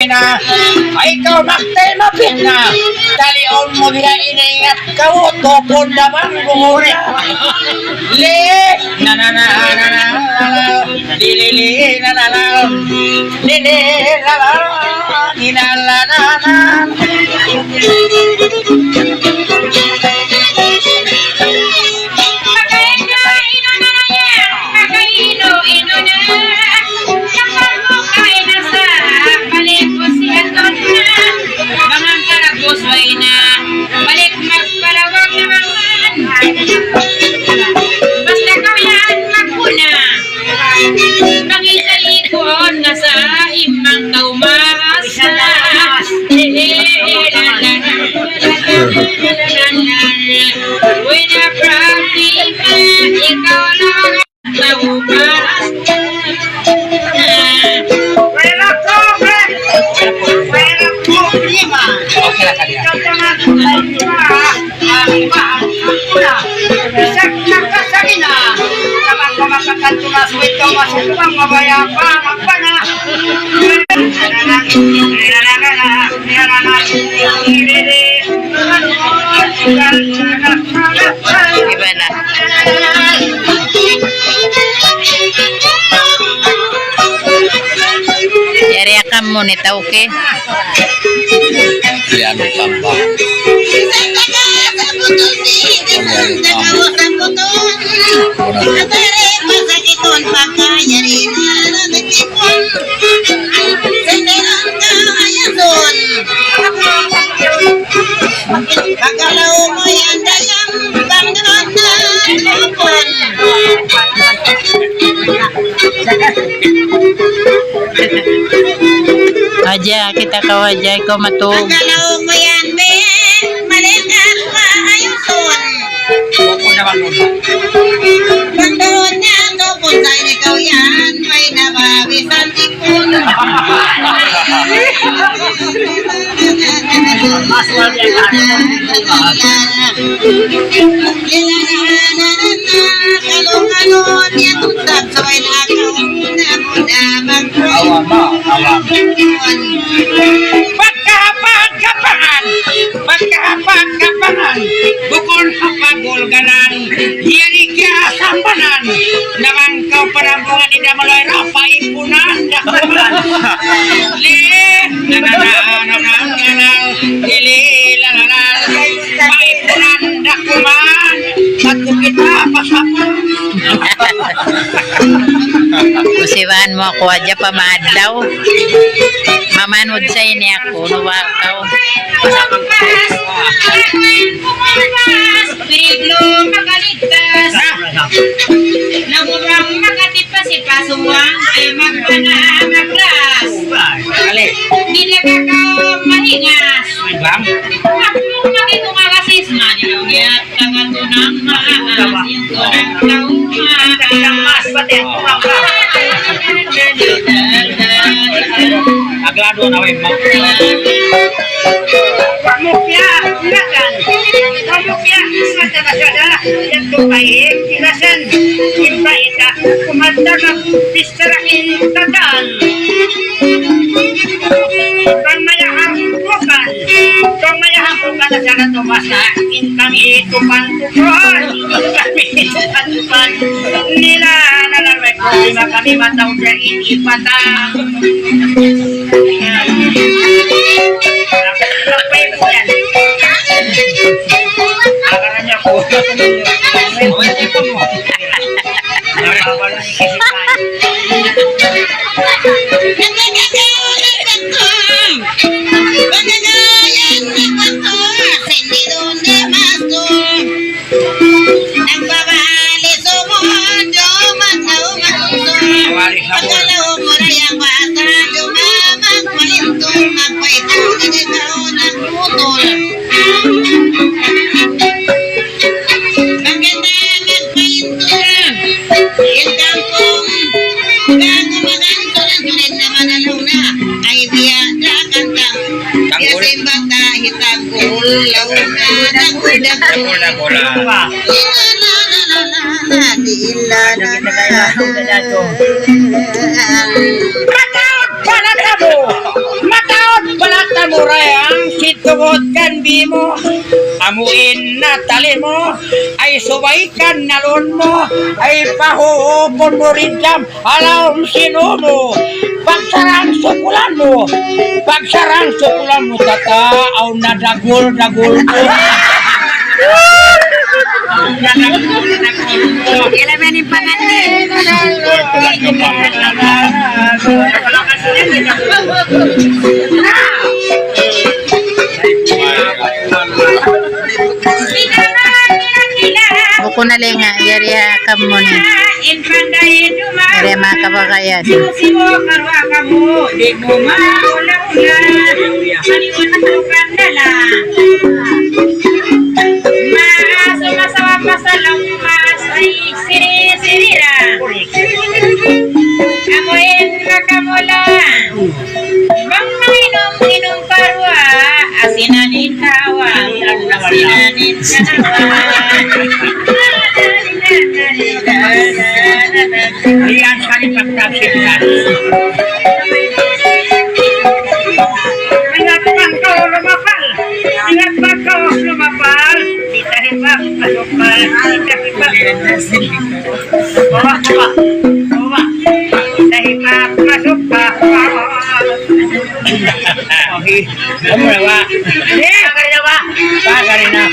na ay ikaw maktay mapit na dalion mo diha inaingat ka mo tupon naman gumuri li na na na na na li li li na na na li li la la ni na la na na balik magpalawag naman basta kawihan magpuna mangisalikon na sa imang kaumas when a problem ikaw lang naupas wala problema okay lang kanya gimana? Yari kamu nih tahu ke? Yan tambah. Aja kita kau aja kau matug. Kalau mo yan, be, malingat ka ayuson. Opo naman mo Bandoon niya, no, kung sa'yo ikaw yan, may nababisan tikun. Kalong-kalong niya tutag, saway na ako, muna awa mo awa Pagkapangan, bukol hapagol ganan, hiyari kya sampanan, naman kau perambungan indah melalui rapa impunan, dakuman, li, li, impunan, dakuman, batu kita pasapan. Kusiwan mo ako aja pamadlaw. Mamanood sa ini ako nuwakaw. Biglo makaligtas Nangurang makatipa si pasuwang ay magras Hindi ka mahingas Ako makitong alasis manilawiyat Tangato ng maas Yung turang Aglado na wim mo. Pamukya, silakan. Pamukya, sadala-sadala. Yan tumayin, ilasan. Imbaita, kumandagang pisarain tadaan. Pangmayahang bukan. Pangmayahang bukan na sana tumasa. Intang ito pantukuan. Kami nila nalalway ko. Lima kami mataw sa inipatang. Akaranya po. Awet ito mo. Mataot pala tabo! Mataot! Uray ang situbot kan di mo, amuin na tali mo, ay subaikan na lon mo, ay pahuupon mo rin jam, alam sino mo, pagsarang sukulan mo, tataaw na dagol mo. Ilan ba ni panganin? Buko na lang nga, yari kamu ni. Yari makabakayan. Masalang mas ay sirira. Amoyin makamula. Bang inom parwa, asinanin tawang, asinanin Iyan sa ipagkaksimpan. Ingat ba kau lumapal? Di tahibak malupal. Bawa. Tahibak masuk bawah. Oke, kamu na ba? Pagarin na.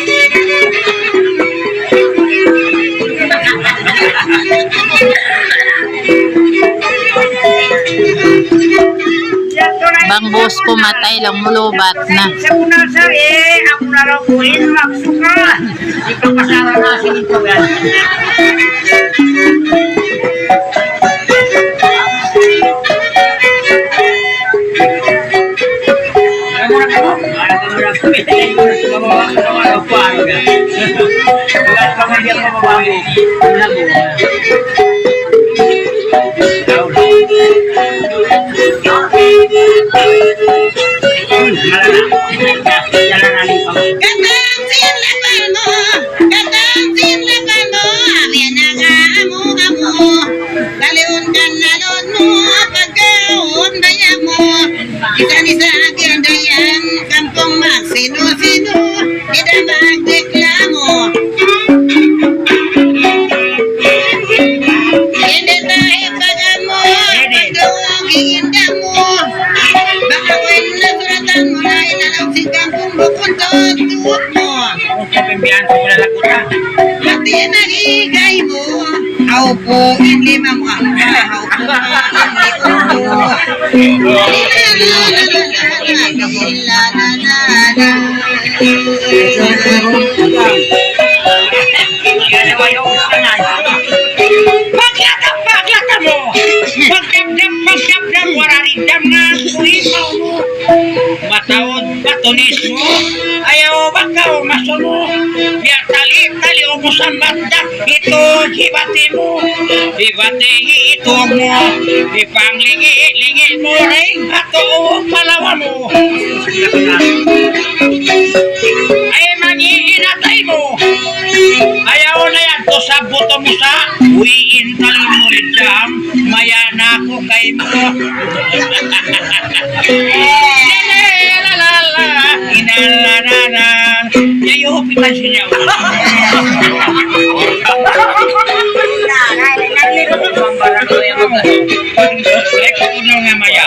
Bang boss ko matay lang mulubat na. Sa unang sari, ako na raw po magsuka. Ipapasara natin ito yan. Sino-sino, tidak magreklamo. Hindi tayo pagamo, pagdawagin mo. Baka when nasuratan mo na inalaw si kampong bukong tutup mo. Pati nagigay mo, aupo hindi mamaka, aupo hindi upo. Paglakam mo. Pagdam, wararidam na kuhipaw mo. Matawad batunis mo. Ayaw bakaw masumo. Biya tali o musambat na. Ito hibati mo. Hibati ito mo. Ipanglingi mo rin. Ato palawa mo. Ay mangihinatay mo. Ayaw na yan to sa buto mo sa uwiin tali mo rin jam. Maya na ako kay mo. Inalalala. Yayo pitan siya. Ikaw nga maya.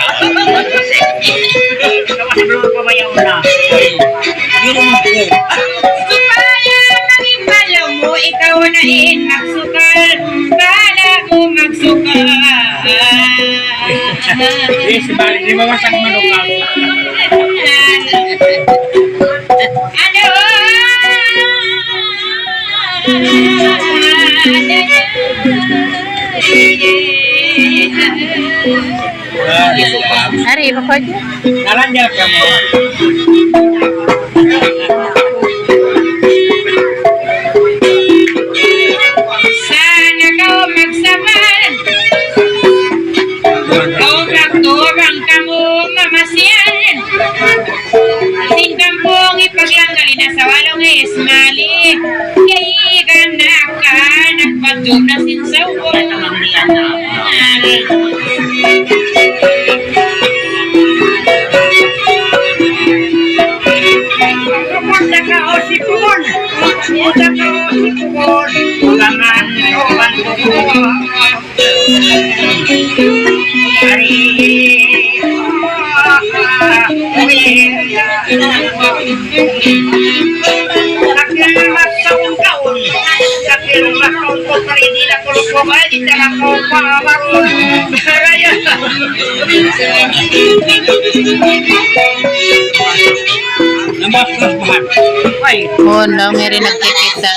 Belum pamayaw na. Yung ko. Supaya maging balaw mo, ikaw na rin magsukal. Bala mo magsukal. Yes, balik di mawasak manukal. Ano? Hari, bakod. Nalanjak kamu. Sana kau magsaman. Kau magturang kamu mamasyan. Sin kampung ipaglanggali na sa walong ismali. Kaya ganak ka nagpatog na sinsawon. Udah kau sikut, ulangan obat Kono ngeri nagkikita.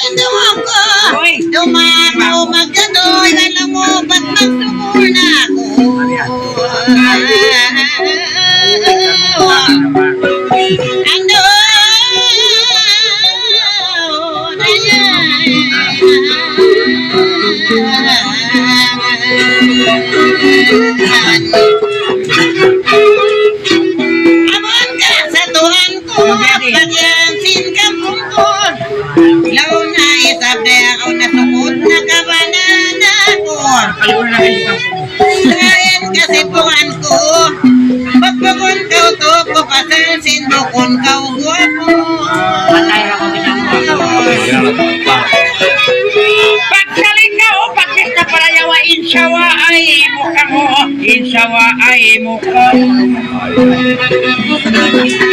Dumako magkadoy, alam mo ba't magsumur na ako? Ano? Amon ka sa tuhan ko, pagyansin ka pungkod. Law na isabde ako na sukod na kabanana ko. Kain kasi tuhan ko, pagpagod ka to ko pasansin mo kung kau guwapo. Pagsaling ka o pagkista para yawa insawa ay mukha mo. Insawa ay mukha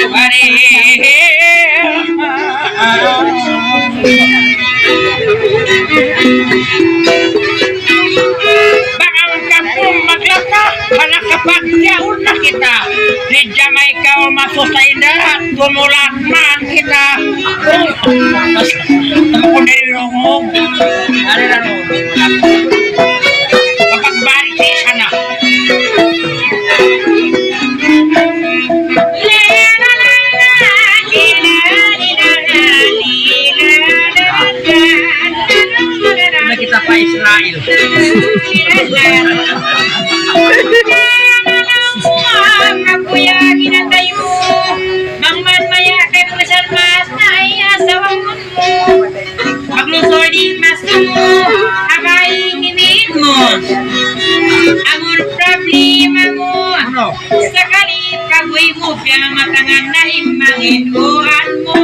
pare baka ang kampong maglata para kapag yaon na kita di Jamaica o masusay na tumulat man kita tamo ko nililongog ano na no kapag bari sa isa na kita pa Israel. Kapuya ginatayo mangman maya kay masalmas na ay asawang mo maglusor di mas mo abay nginin mo amor problema mo sakali kagoy mo piang matangan na imanginuan mo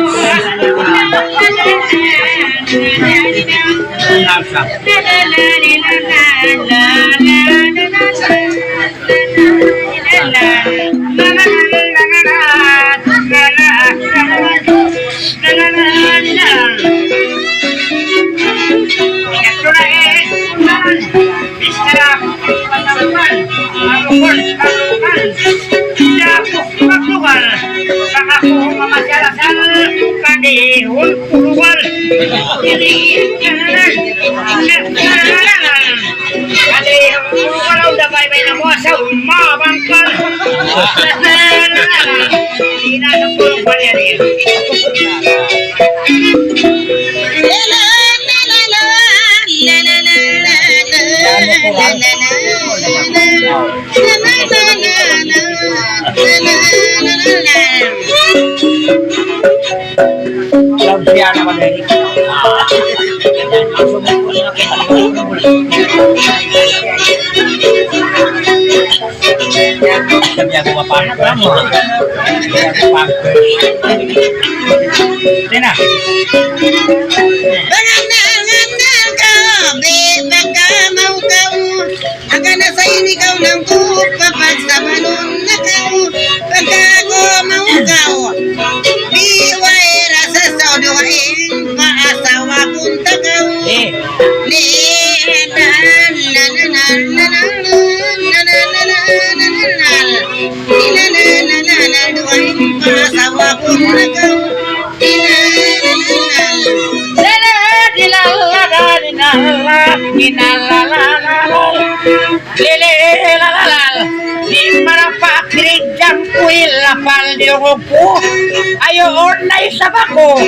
ayo ornay sa bako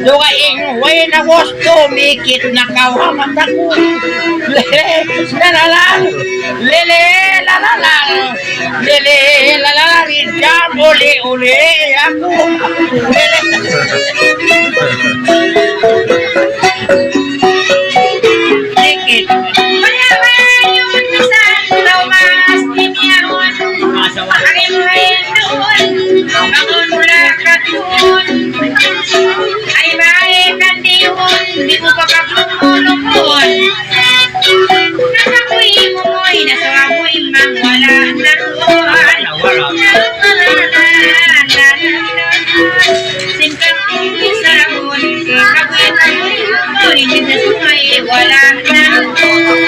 lugaing way na gusto mikit na kawamat ako lele lalalal lele lalalal lele lalalal rijam uli uli ako lele sikit ay baik kan diun di mo pagkaglumulupon. Nasa ko'y mumoy, nasa ako'y mangwala na roon. Singkat tingin sa ramon, kagoy-kagoy mumoy, nasa wala na roon.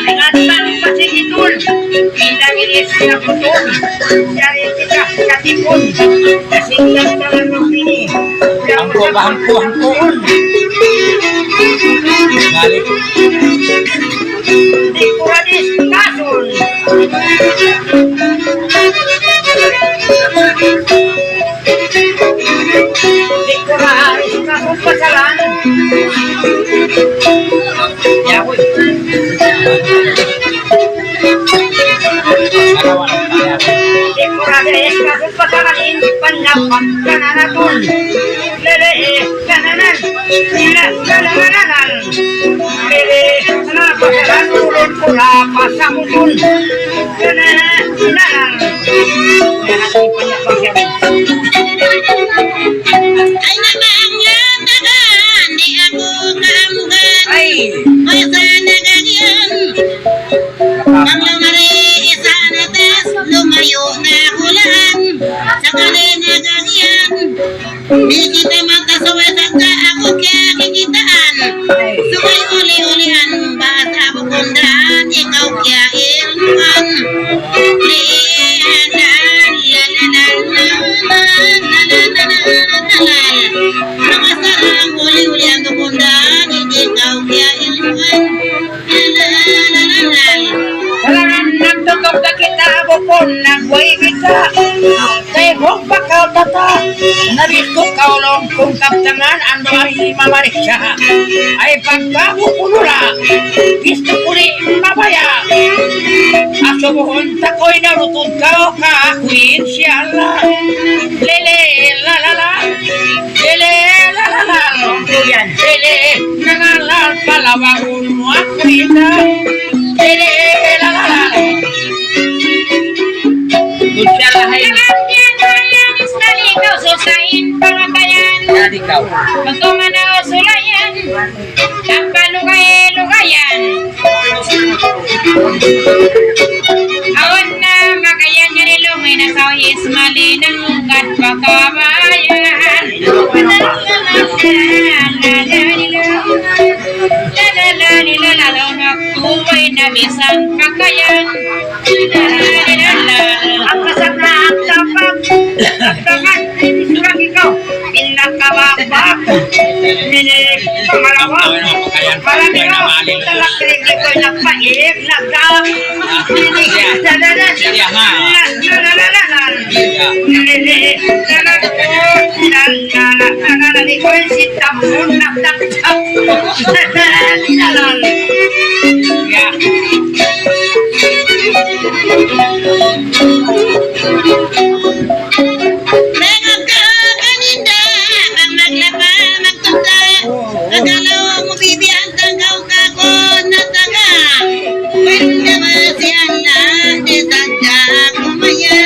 Ingatan pasigitol, pindagilis na putol, dari kita katipon, kasingkat sa ramon ini. Hangko-hangkoon. Balik. Di kuradis kasul. Di kuradis kasul pasalan. Ya, boy. Di kuradis kasul pasalan pandapat kananatun. Lele kananan. Kananan. Lele kananan pasalan ulun pula pasamutun. Kananan. Ay namangyan tagan di ako kaamgan. Ay. Masa nagagyan. Ang lumari isa na tas lumayo na hulaan. Sa kali nagagyan. Di kita matasawasan ka ako kaya kikitaan. Sukay uli-ulian basa bukundaan. Ikaw kaya ilmuan. Mga sarang uli-ulian bukundaan. Ikaw kaya ilmuan. Kailangan nagtutok na kita bukon nagway kita. Kay kung bakaw tata, nabisto kaulong kung kaptangan ando ay mamarisya. Ay pagkabukulula, gusto ko rin mabaya. Aso buhon takoy na rutod ka o kaakuin siya la. Lele la la la, lele la la la. Lele nangalal palawang mo akuin na. Lele la la la. Ikaw susain pangatayan. Jadi kau. Magkumanaw sulayan. Tanpa lugay-lugayan. Awan na makayan niya nilungay na sa ismali ng ugat pagkabayan. Lalalalalalaw na kuway na bisang kakayan. Ang kasap na ang tapag. Tangan, isulang ikaw. Pinakababak. Ninig, pangalawa. Marami ko. Talakrik iko'y nagpaib. Nagdap. Ninig, dadadan. Lalalalan. Ninig, dadadan. Lalalalan iko'y sitamon. Nagdaktak. Lalalalan. Ya. Meron ka kaninda, ang maglaba, magtunta. Kagalaw mo bibiyan, tanggaw ka ko na taga. Pwede ba siya na, di sadya kumaya.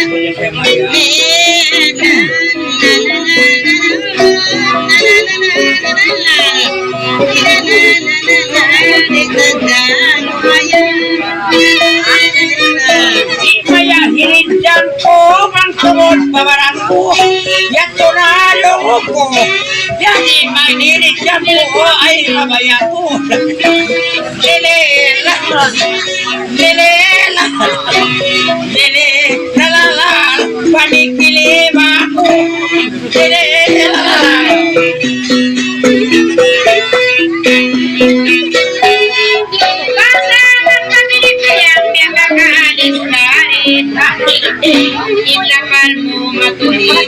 Kaya hinidyan ko ang turod pabarango. Yato na loko ko. Jadi maninidyan ko ay mabaya ko. Lelela. Lelela. Lelela. Panikilima ko. Lelela. Ilakal mo matuloy.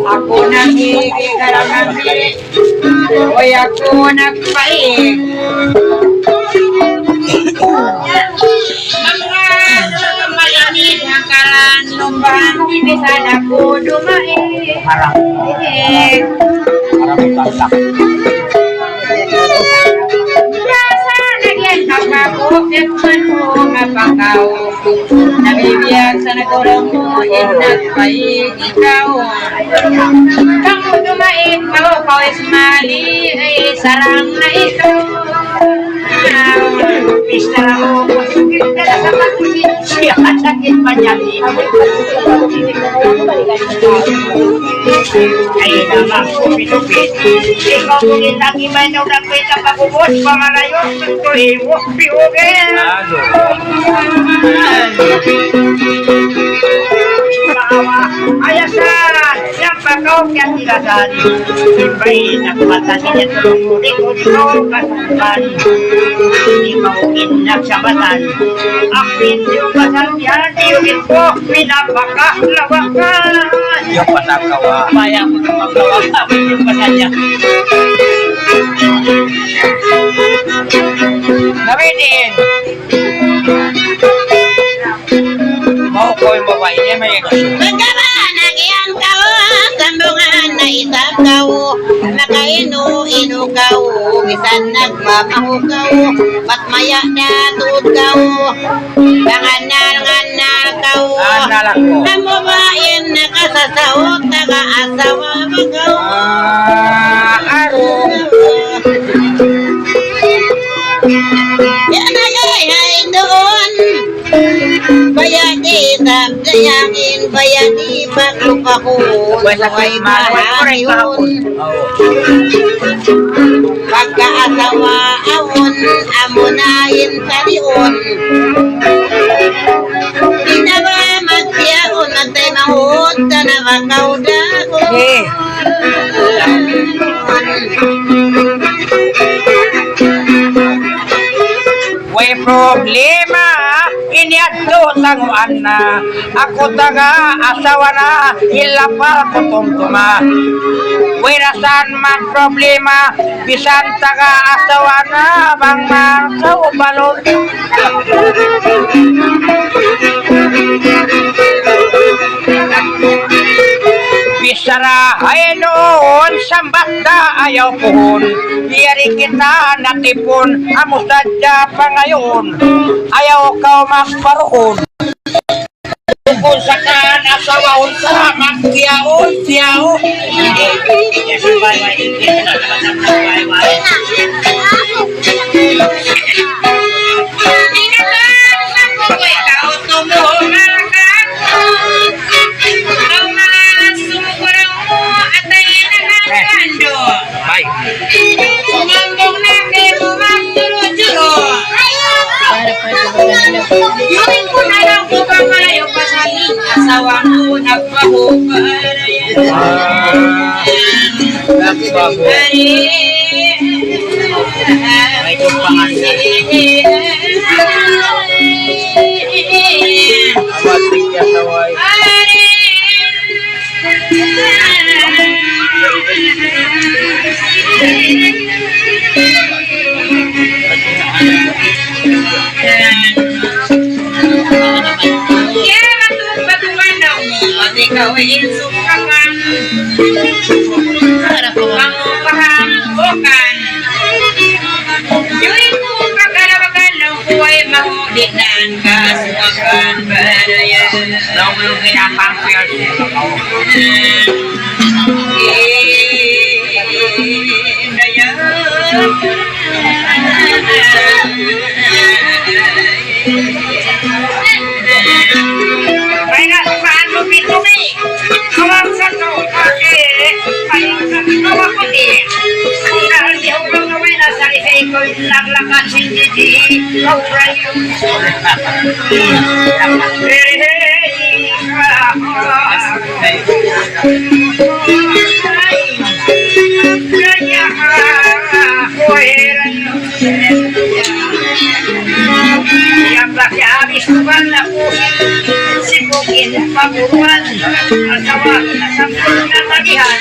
Ako nagigikarangan. Hoy ako nagpaig. Mga malamig ang karan lumbang ibisan ako dumaig. Maraming baksak. Nasa nagyan ako, yakman mo mapakaw. Nabibiyag sa nagurang mo, inat pa'y ikaw. Kamu dumain kau is mali, ay sarang na ikaw. Bisa mo masugit ka na sa pagkusin. Siya sakit pa niya. Ay naman kupit-upit. Ikaw kung lagi may naunapit ang pagubos, pamalayon, tutuhin mo, piugin. Maawa, ayasan, yang pakaw kaya tilasan. Imbay, nakumatan niya tulong muli ko dito, kasupan. Ikaw inagsabatan. Akin yung kasantiyan, iyugin ko, pinapakalawakan. Yung patakawa. Maya ko na maglawakan yung kasantiyan. Nawitin! Mau ko yung babae niya may gusto. Pagkaba ng iyang kao, sambungan na isang kao, nakainu-inu kao, bisan nagmamahukaw, ba't maya na tuod kao, nanganar kao, Nalak ko. namubain nakasasahot, naka-asawa magaw. Aro. Yan ay doon, bayadi tabdayangin, bayadi paglupakun, ay mahayun. Pagkaasawa awon, amunayin sa lion. Inawa magsiyaon, magtay mahod, tanawakaw dako. Way problema iniadto tanguan na ako taga asawa na ilapal ko tumtuma. Way rasan man problema bisan taga asawa na bang makaubalon. Bisara ay noon sambat na ayaw pohon. Biyari kita natipon amo sadya pa ngayon. Ayaw ka magparoon. Kung saan asawahon sa magkiyaon siyaw. Sumambong na kayo magturo-turo. Yun ko na lang ko pa malayo pa sa aking asawa ko nagpahuparayan. May tumpangan na. Awat tingya saway. Ikaw ay insukakan, pangupahang bukan. Yun mo kakalawakan ng buhay mahuli na ang kasuwakan barayan. Daw mo yung pinapangpiyal. Kaya paano bitumi? Kawang sa to, kaya sa kawa ko di. Kung dahil di ako lang nawin na sa isa iko'y naglakas hindi di. Kauray yung kaya yang laki habis tuhan aku sibukin paburuan asawa nasampun na tagihan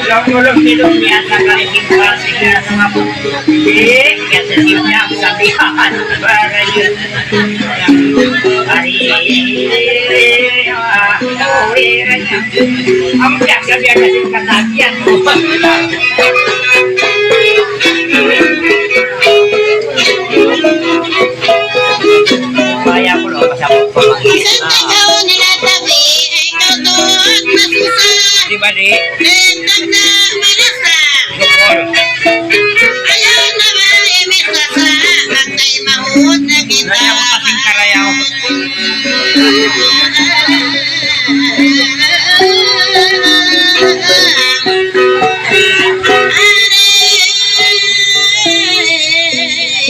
yang ulung hidupnya sakali timbal sehingga sama bukti yang sesibnya sabihan barayun hari ang biasa-biasa kasih ketagihan Bayang ko lang kasi ako Isang tagaw nila ari. Dagdag na malasa. Ayaw na ba emisasa. Magkay mahod na kita. Kaya mo kasing karayaw.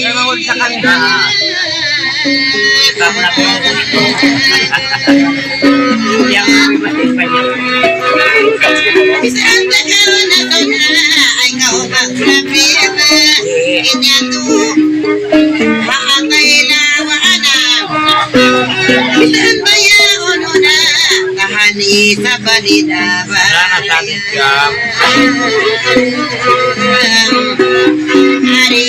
Namawag sa kanila. Kamu na po. Yang masih banyak. Isang tagaw na tuna ay kaubang sabi ba inyato makakailawana isang bayaon na kahani sa balida ba Sabi siya. Hari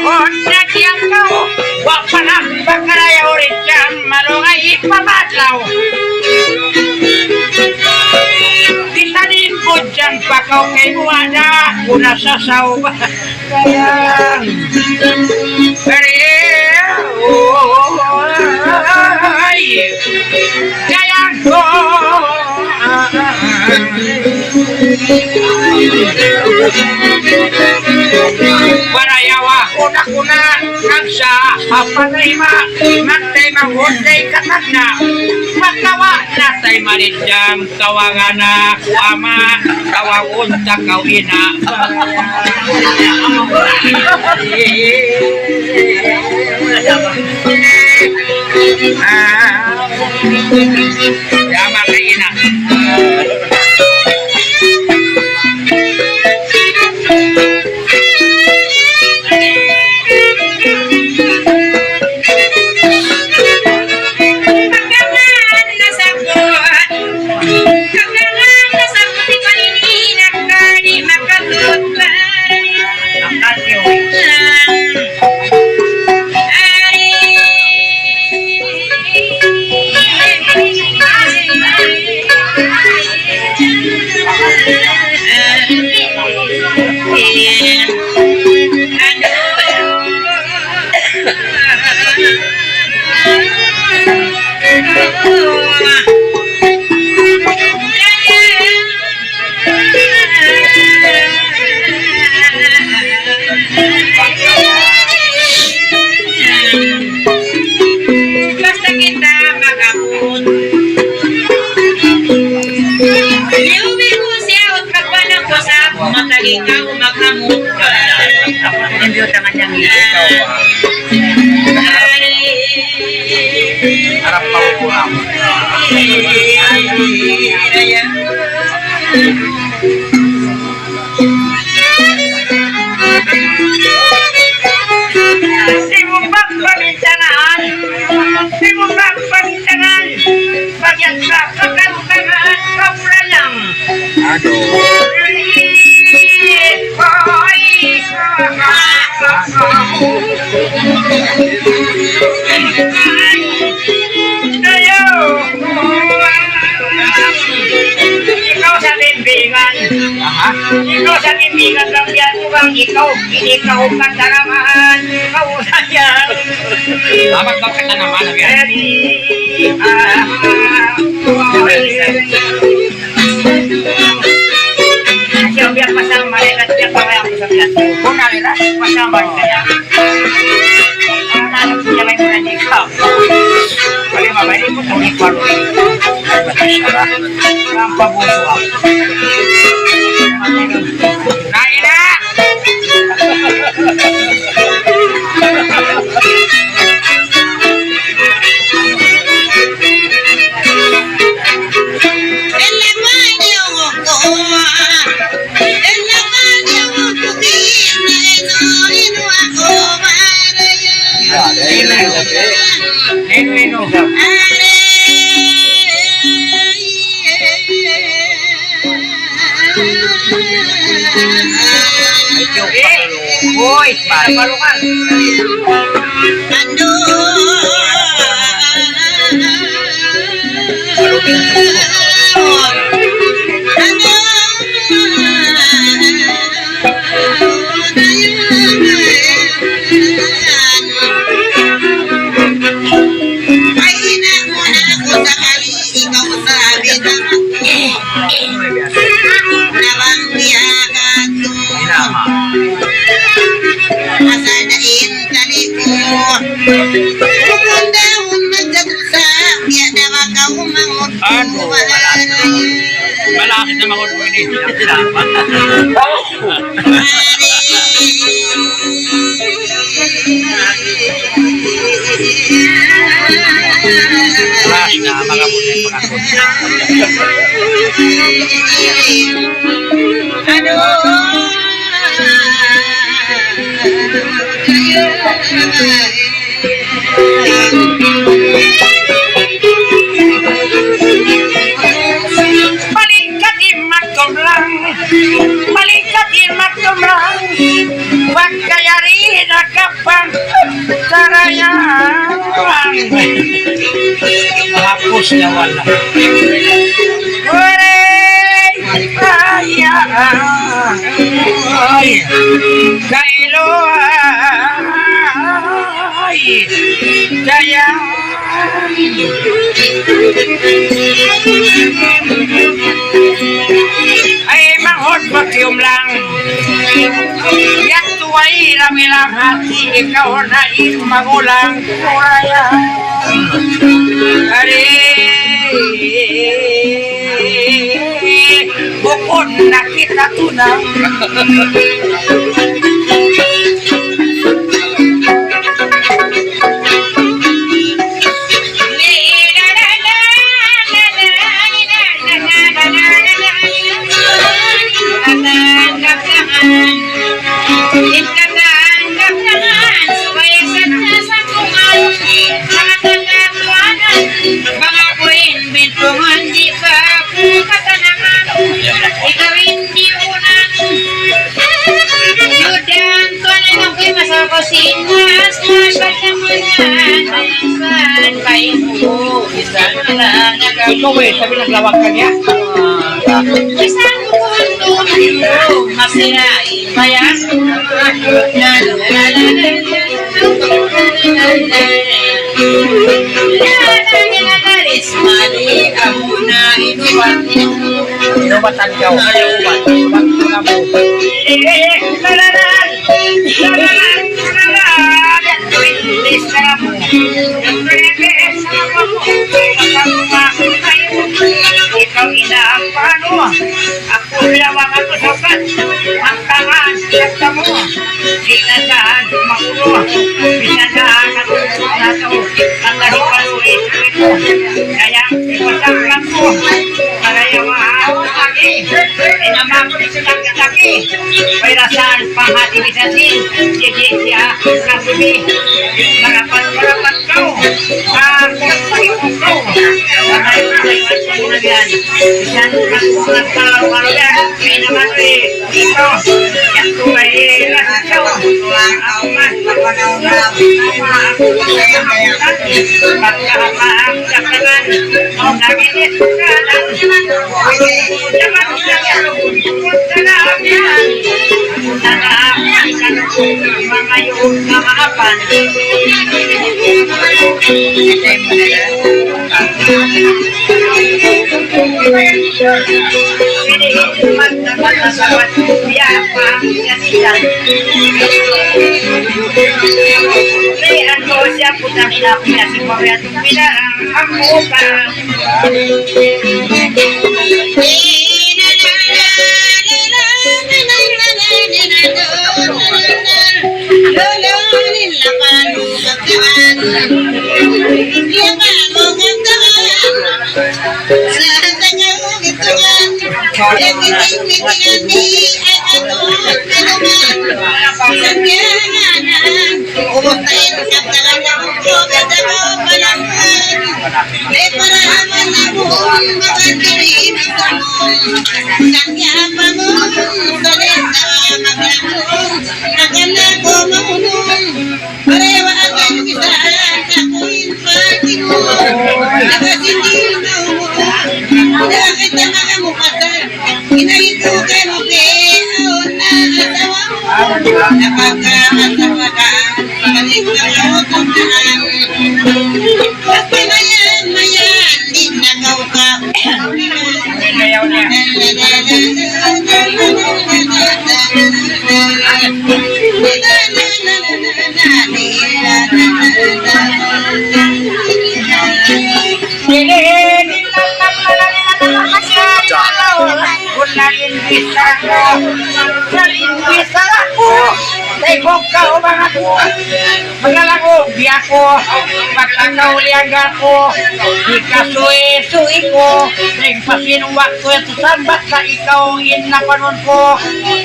Mahon na kiyang kao. Wag pa lang bakarayaw rin siyang malungay ipamatlaw. Isanin po dyan pakaw kay Buwada. Una sa sauba. Kayang. Kayang ko. Warayawa kuna nagsa hapanayma magtay mahunday katagna magkawa natay maridjang kawangana kuama kawangun takawina Yama kaina basta kita magapon liubin ko siya at pagwalang ko sa mataging ka umakamot ka hindi o tangan niyang ikaw harap pa ko ako Simumbang pamintangan Bagyan sa kakantangan Kapulayang Ikaw sa bimbingan Ikaw sa bimbingan lang yan bang ikaw katanaman Ikaw sa yan Dapat bang katanaman ang yan Siya biyak pasang marilat biyak pangayang ko sa biyak Kung nalilas pasang marilat kaya Nanap siya may muna di ikaw Kali mabalik ko sa uniform Ay basta siya Ang pabuso ako Naina! Uy, palukan. Kung daon magdatusa, biya na makaumangod Ano? Malapit na makot ko ini. Malapit na makabunin makakot. Malikatin magtumlang, pagkayari na kapang sarayan. Hapos na wala. Uray, kaya, ay, kailo, ay, kaya. Ay manghod bagyom lang. Yan tuway ramilang hati, ikaw na magulang kuraya. Ari bukod na kita tunang. Ikaw eh, sabi naglawag ka niya. Isang buwan mo, masirain bayas. Mali ako na inuwan. Inubatan ka. Ayaw ubat. Ubat ko na mo. Lalalan! Lalalan! Lalalan! Tuwindis na mo. Tuwindis na mo. Ikaw inaapano. Ako lawang ang usapan. Ang tangan sa mo. Sinasaan makulo. Bisanaan ang ulo na ito. Ang nahipaluin ito. Kaya ipasang lang mo. Para yung lagi. Inamamuli silang lagi. Perasan panghatibisasin. Sige siya nasubi. Marapat kau. Kung kau. Pagkaiwan sa mga yan. Isang kasungan kalau yan. Inamamuli. Ito. Yan tuway. Ikaw. Ang mas. Pagkahapaang kapanan. Ang naginis ka lang. Jangan Bisa ko. Bisa ako. Tengok kau mga ko. Maglalagog di ako. Pagkakauliang ako. Ikasui-sui ko. Neng pasinong waktu ito sambat sa ikaw inapanon ko.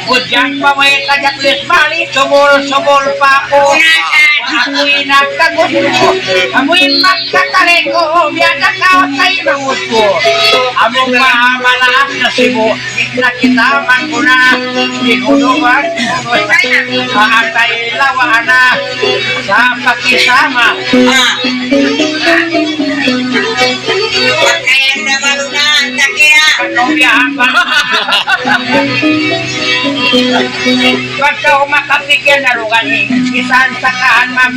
Kudyang pamay tagatwis bali. Subol-subol pa ako. Ako'y nagkagot ko. Amo'y magkakali ko. Biyada ka sa imangot ko. Among mamalaas na sibo. Nakitaman ko na. Sinunuan ko. Atay lawa na. Sa pakisama. Kayang namalunan, takya. Pagkaumiyaan ba? Pagka umakapigyan na ruganing. Isaan sa kaan, ma'am.